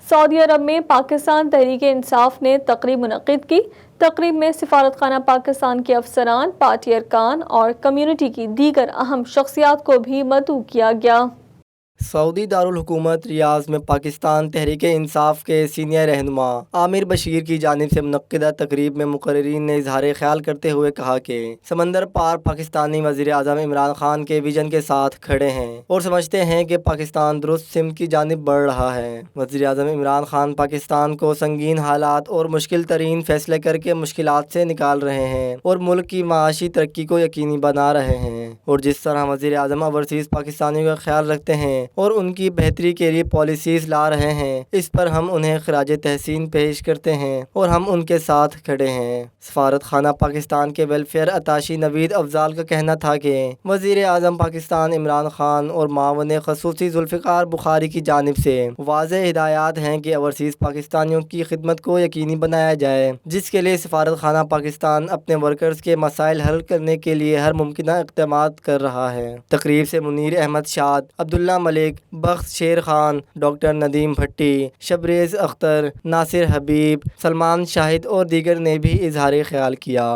سعودی عرب میں پاکستان تحریک انصاف نے تقریب منعقد کی۔ تقریب میں سفارت خانہ پاکستان کے افسران، پارٹی ارکان اور کمیونٹی کی دیگر اہم شخصیات کو بھی مدعو کیا گیا۔ سعودی دارالحکومت ریاض میں پاکستان تحریک انصاف کے سینئر رہنما عامر بشیر کی جانب سے منعقدہ تقریب میں مقررین نے اظہار خیال کرتے ہوئے کہا کہ سمندر پار پاکستانی وزیر اعظم عمران خان کے ویژن کے ساتھ کھڑے ہیں اور سمجھتے ہیں کہ پاکستان درست سمت کی جانب بڑھ رہا ہے۔ وزیر اعظم عمران خان پاکستان کو سنگین حالات اور مشکل ترین فیصلے کر کے مشکلات سے نکال رہے ہیں اور ملک کی معاشی ترقی کو یقینی بنا رہے ہیں، اور جس طرح وزیر اعظم اوورسیز پاکستانیوں کا خیال رکھتے ہیں اور ان کی بہتری کے لیے پالیسیز لا رہے ہیں، اس پر ہم انہیں خراج تحسین پیش کرتے ہیں اور ہم ان کے ساتھ کھڑے ہیں۔ سفارت خانہ پاکستان کے ویلفیئر اتاشی نوید افضال کا کہنا تھا کہ وزیر اعظم پاکستان عمران خان اور معاون خصوصی ذوالفقار بخاری کی جانب سے واضح ہدایات ہیں کہ اوورسیز پاکستانیوں کی خدمت کو یقینی بنایا جائے، جس کے لیے سفارت خانہ پاکستان اپنے ورکرز کے مسائل حل کرنے کے لیے ہر ممکنہ اقدامات کر رہا ہے۔ تقریب سے منیر احمد شاد، عبداللہ ملک، بخت شیر خان، ڈاکٹر ندیم بھٹی، شبریز اختر، ناصر حبیب، سلمان شاہد اور دیگر نے بھی اظہار خیال کیا۔